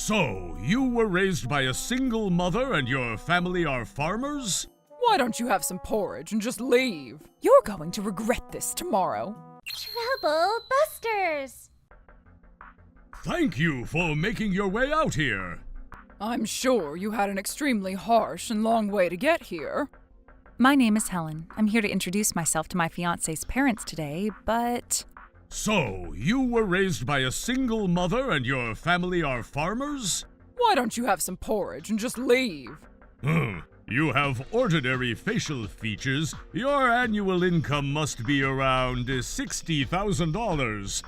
So, you were raised by a single mother and your family are farmers? Why don't you have some porridge and just leave? You're going to regret this tomorrow. Trouble busters! Thank you for making your way out here. I'm sure you had an extremely harsh and long way to get here. My name is Helen. I'm here to introduce myself to my fiancé's parents today, but... So, you were raised by a single mother and your family are farmers? Why don't you have some porridge and just leave? You have ordinary facial features. Your annual income must be around $60,000.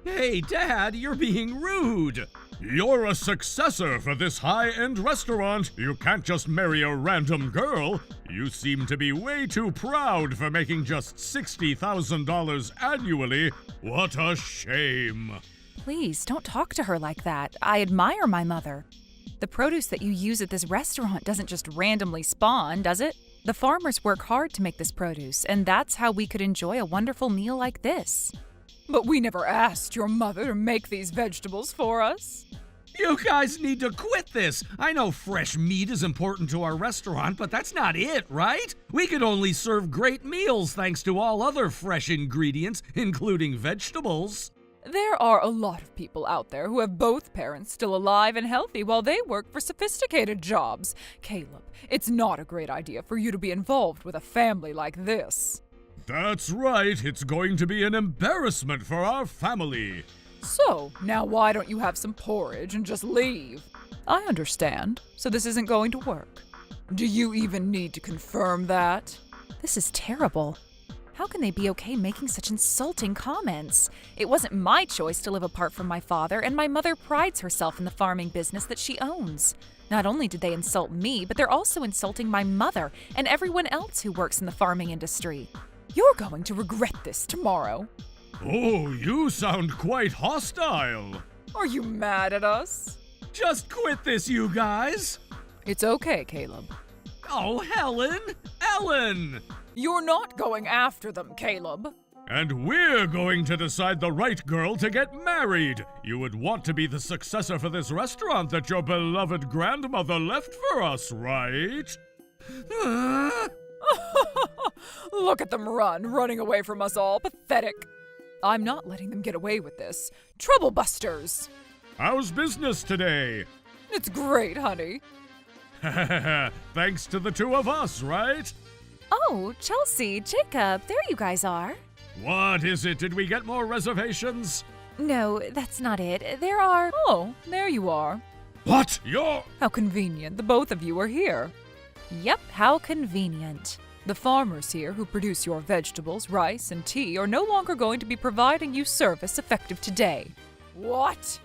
Hey, Dad, you're being rude! You're a successor for this high-end restaurant. You can't just marry a random girl. You seem to be way too proud for making just $60,000 annually. What a shame. Please, don't talk to her like that. I admire my mother. The produce that you use at this restaurant doesn't just randomly spawn, does it? The farmers work hard to make this produce, and that's how we could enjoy a wonderful meal like this. But we never asked your mother to make these vegetables for us. You guys need to quit this! I know fresh meat is important to our restaurant, but that's not it, right? We could only serve great meals thanks to all other fresh ingredients, including vegetables. There are a lot of people out there who have both parents still alive and healthy while they work for sophisticated jobs. Caleb, it's not a great idea for you to be involved with a family like this. That's right. It's going to be an embarrassment for our family. So, now why don't you have some porridge and just leave? I understand. So this isn't going to work. Do you even need to confirm that? This is terrible. How can they be okay making such insulting comments? It wasn't my choice to live apart from my father, and my mother prides herself in the farming business that she owns. Not only did they insult me, but they're also insulting my mother and everyone else who works in the farming industry. You're going to regret this tomorrow. Oh, you sound quite hostile. Are you mad at us? Just quit this, you guys! It's okay, Caleb. Oh, Helen! Ellen! You're not going after them, Caleb. And we're going to decide the right girl to get married. You would want to be the successor for this restaurant that your beloved grandmother left for us, right? Look at them running away from us all. Pathetic. I'm not letting them get away with this. Trouble busters. How's business today? It's great, honey. Thanks to the two of us, right? Oh, Chelsea, Jacob, there you guys are. What is it? Did we get more reservations? No, that's not it. There are... Oh, there you are. What? You're... How convenient. The both of you are here. Yep, how convenient. The farmers here who produce your vegetables, rice, and tea are no longer going to be providing you service effective today. What?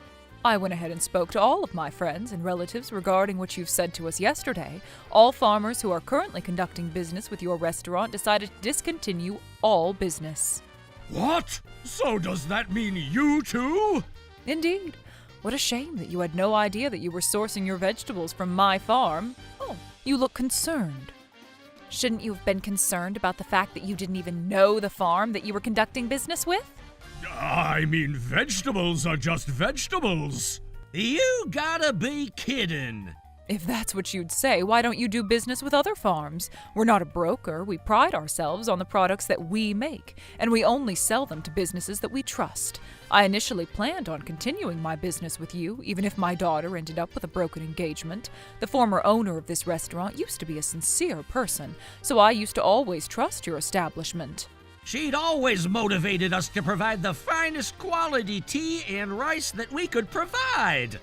I went ahead and spoke to all of my friends and relatives regarding what you've said to us yesterday. All farmers who are currently conducting business with your restaurant decided to discontinue all business. What? So does that mean you too? Indeed. What a shame that you had no idea that you were sourcing your vegetables from my farm. Oh, you look concerned. Shouldn't you have been concerned about the fact that you didn't even know the farm that you were conducting business with? I mean, vegetables are just vegetables. You gotta be kidding. If that's what you'd say, why don't you do business with other farms? We're not a broker. We pride ourselves on the products that we make, and we only sell them to businesses that we trust. I initially planned on continuing my business with you, even if my daughter ended up with a broken engagement. The former owner of this restaurant used to be a sincere person, so I used to always trust your establishment. She'd always motivated us to provide the finest quality tea and rice that we could provide.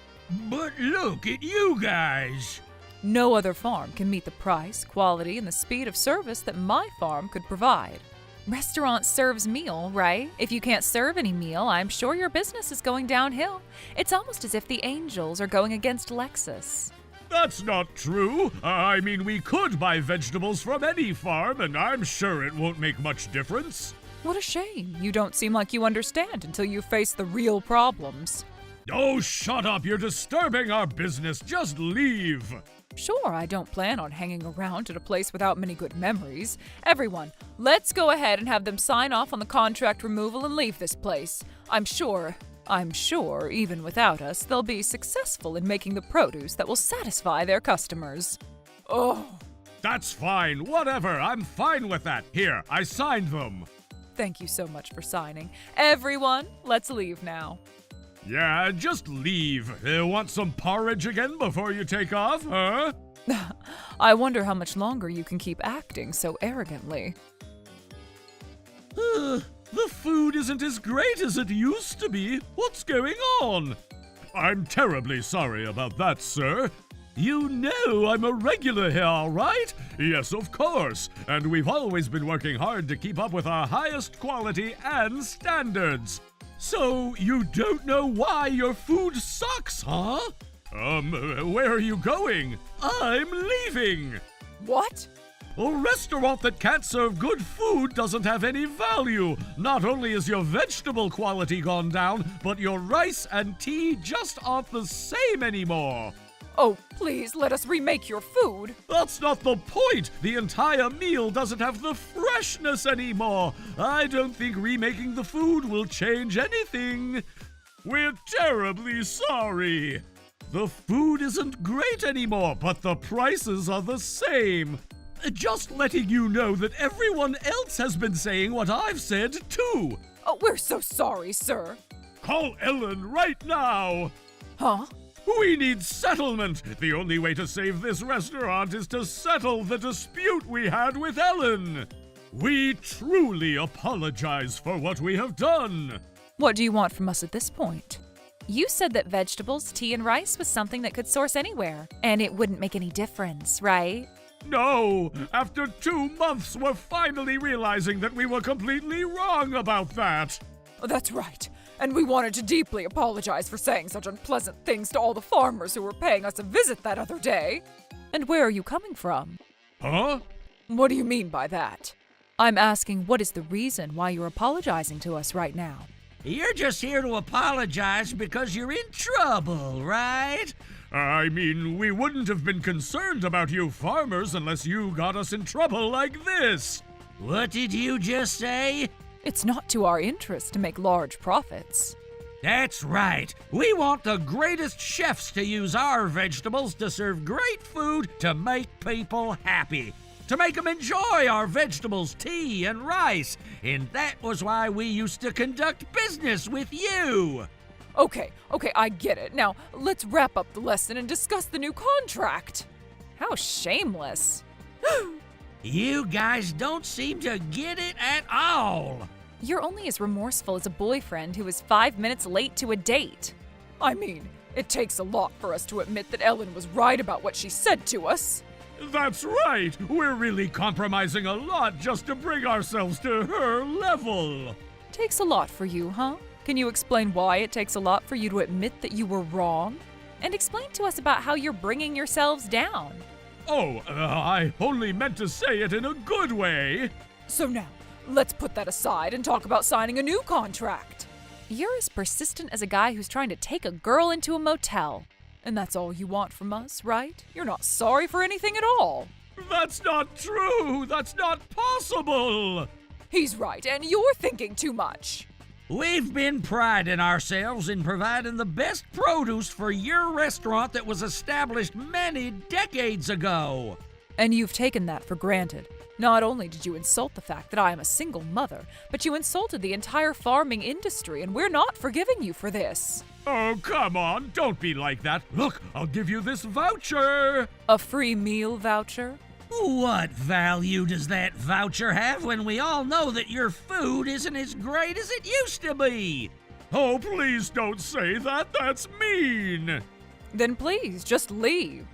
But look at you guys. No other farm can meet the price, quality, and the speed of service that my farm could provide. Restaurant serves meal, right? If you can't serve any meal, I'm sure your business is going downhill. It's almost as if the Angels are going against Lexus. That's not true. I mean, we could buy vegetables from any farm, and I'm sure it won't make much difference. What a shame. You don't seem like you understand until you face the real problems. Oh, shut up. You're disturbing our business. Just leave. Sure, I don't plan on hanging around at a place without many good memories. Everyone, let's go ahead and have them sign off on the contract removal and leave this place. I'm sure I'm sure, even without us, they'll be successful in making the produce that will satisfy their customers. Oh, That's fine, whatever, I'm fine with that. Here, I signed them. thank you so much for signing. Everyone, let's leave now. Yeah, just leave. Want some porridge again before you take off, huh? I wonder how much longer you can keep acting so arrogantly. The food isn't as great as it used to be. What's going on? I'm terribly sorry about that, sir. You know I'm a regular here, all right? Yes, of course. And we've always been working hard to keep up with our highest quality and standards. So you don't know why your food sucks, huh? Where are you going? I'm leaving. What? A restaurant that can't serve good food doesn't have any value. Not only is your vegetable quality gone down, but your rice and tea just aren't the same anymore. Oh, please let us remake your food. That's not the point. The entire meal doesn't have the freshness anymore. I don't think remaking the food will change anything. We're terribly sorry. The food isn't great anymore, but the prices are the same. Just letting you know that everyone else has been saying what I've said, too. Oh, we're so sorry, sir. Call Ellen right now. Huh? We need settlement. The only way to save this restaurant is to settle the dispute we had with Ellen. We truly apologize for what we have done. What do you want from us at this point? You said that vegetables, tea, and rice was something that could source anywhere, and it wouldn't make any difference, right? No! After 2 months, we're finally realizing that we were completely wrong about that. Oh, that's right. And we wanted to deeply apologize for saying such unpleasant things to all the farmers who were paying us a visit that other day. And where are you coming from? Huh? What do you mean by that? I'm asking what is the reason why you're apologizing to us right now? You're just here to apologize because you're in trouble, right? I mean, we wouldn't have been concerned about you farmers unless you got us in trouble like this. What did you just say? It's not to our interest to make large profits. That's right. We want the greatest chefs to use our vegetables to serve great food to make people happy. To make them enjoy our vegetables, tea, and rice. And that was why we used to conduct business with you. Okay, I get it. Now, let's wrap up the lesson and discuss the new contract. How shameless. You guys don't seem to get it at all. You're only as remorseful as a boyfriend who is 5 minutes late to a date. I mean, it takes a lot for us to admit that Ellen was right about what she said to us. That's right. We're really compromising a lot just to bring ourselves to her level. Takes a lot for you, huh? Can you explain why it takes a lot for you to admit that you were wrong? And explain to us about how you're bringing yourselves down. Oh, I only meant to say it in a good way. So now, let's put that aside and talk about signing a new contract. You're as persistent as a guy who's trying to take a girl into a motel. And that's all you want from us, right? You're not sorry for anything at all. That's not true. That's not possible. He's right, and you're thinking too much. We've been priding ourselves in providing the best produce for your restaurant that was established many decades ago. And you've taken that for granted. Not only did you insult the fact that I am a single mother, but you insulted the entire farming industry, and we're not forgiving you for this. Oh, come on. Don't be like that. Look, I'll give you this voucher. A free meal voucher? What value does that voucher have when we all know that your food isn't as great as it used to be? Oh, please don't say that. That's mean. Then please, just leave.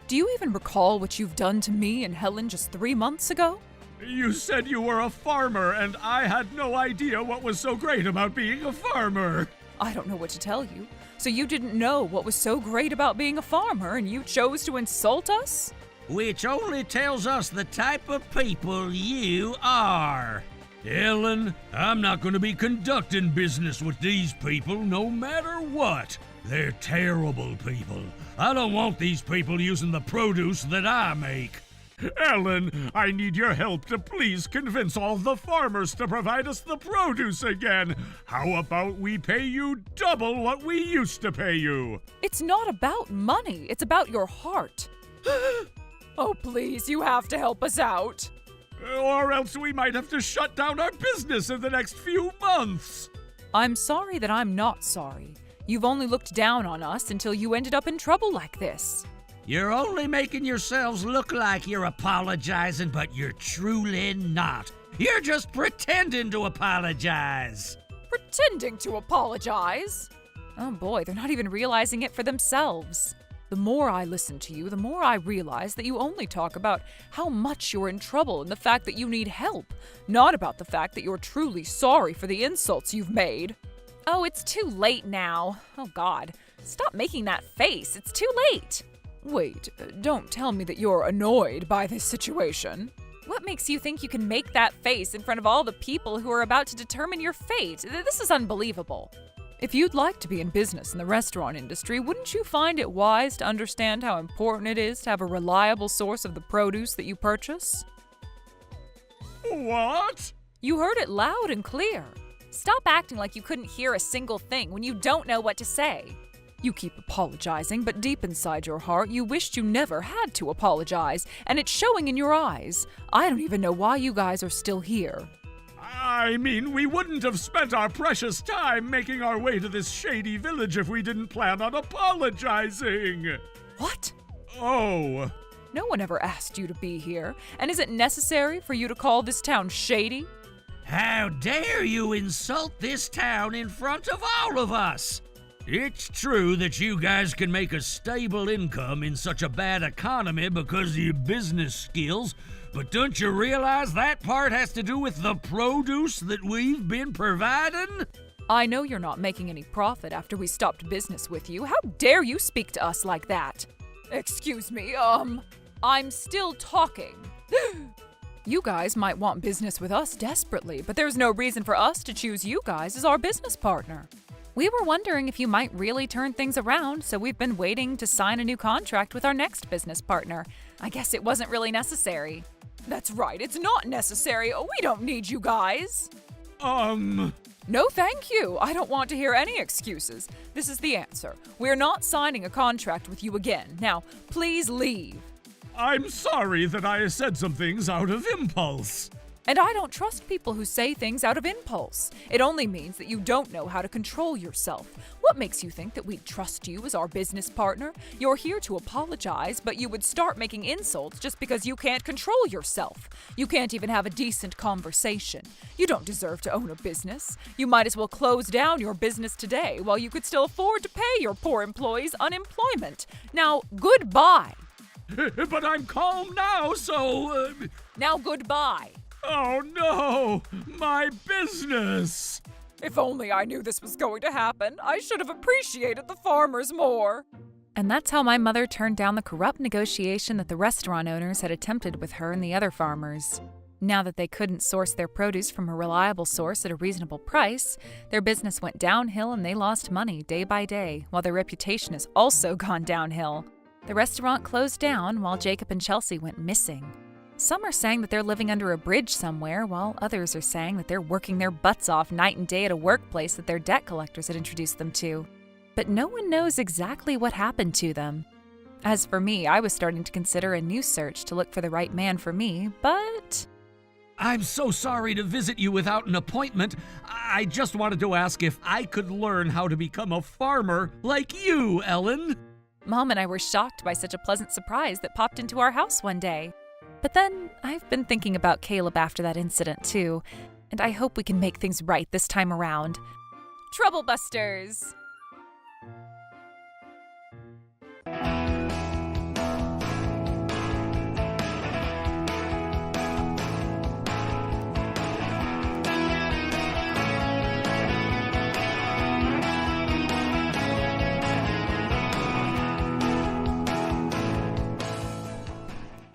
Do you even recall what you've done to me and Helen just 3 months ago? You said you were a farmer, and I had no idea what was so great about being a farmer. I don't know what to tell you. So you didn't know what was so great about being a farmer, and you chose to insult us? Which only tells us the type of people you are. Ellen, I'm not going to be conducting business with these people no matter what. They're terrible people. I don't want these people using the produce that I make. Ellen, I need your help to please convince all the farmers to provide us the produce again. How about we pay you double what we used to pay you? It's not about money, it's about your heart. Oh, please, you have to help us out. Or else we might have to shut down our business in the next few months. I'm sorry that I'm not sorry. You've only looked down on us until you ended up in trouble like this. You're only making yourselves look like you're apologizing, but you're truly not. You're just pretending to apologize. Pretending to apologize? Oh boy, they're not even realizing it for themselves. The more I listen to you, the more I realize that you only talk about how much you're in trouble and the fact that you need help, not about the fact that you're truly sorry for the insults you've made. Oh, it's too late now. Oh God, stop making that face. It's too late. Wait, don't tell me that you're annoyed by this situation. What makes you think you can make that face in front of all the people who are about to determine your fate? This is unbelievable. If you'd like to be in business in the restaurant industry, wouldn't you find it wise to understand how important it is to have a reliable source of the produce that you purchase? What? You heard it loud and clear. Stop acting like you couldn't hear a single thing when you don't know what to say. You keep apologizing, but deep inside your heart, you wished you never had to apologize, and it's showing in your eyes. I don't even know why you guys are still here. I mean, we wouldn't have spent our precious time making our way to this shady village if we didn't plan on apologizing. What? Oh. No one ever asked you to be here, and is it necessary for you to call this town shady? How dare you insult this town in front of all of us? It's true that you guys can make a stable income in such a bad economy because of your business skills, but don't you realize that part has to do with the produce that we've been providing? I know you're not making any profit after we stopped business with you. How dare you speak to us like that? Excuse me, I'm still talking. You guys might want business with us desperately, but there's no reason for us to choose you guys as our business partner. We were wondering if you might really turn things around, so we've been waiting to sign a new contract with our next business partner. I guess it wasn't really necessary. That's right, it's not necessary. We don't need you guys. No, thank you. I don't want to hear any excuses. This is the answer. We're not signing a contract with you again. Now, please leave. I'm sorry that I said some things out of impulse. And I don't trust people who say things out of impulse. It only means that you don't know how to control yourself. What makes you think that we'd trust you as our business partner? You're here to apologize, but you would start making insults just because you can't control yourself. You can't even have a decent conversation. You don't deserve to own a business. You might as well close down your business today while you could still afford to pay your poor employees unemployment. Now, goodbye. But I'm calm now, so... Now, goodbye. Oh no! My business! If only I knew this was going to happen, I should have appreciated the farmers more. And that's how my mother turned down the corrupt negotiation that the restaurant owners had attempted with her and the other farmers. Now that they couldn't source their produce from a reliable source at a reasonable price, their business went downhill and they lost money day by day, while their reputation has also gone downhill. The restaurant closed down while Jacob and Chelsea went missing. Some are saying that they're living under a bridge somewhere, while others are saying that they're working their butts off night and day at a workplace that their debt collectors had introduced them to. But no one knows exactly what happened to them. As for me, I was starting to consider a new search to look for the right man for me, but... I'm so sorry to visit you without an appointment. I just wanted to ask if I could learn how to become a farmer like you, Ellen. Mom and I were shocked by such a pleasant surprise that popped into our house one day. But then, I've been thinking about Caleb after that incident too, and I hope we can make things right this time around. Troublebusters!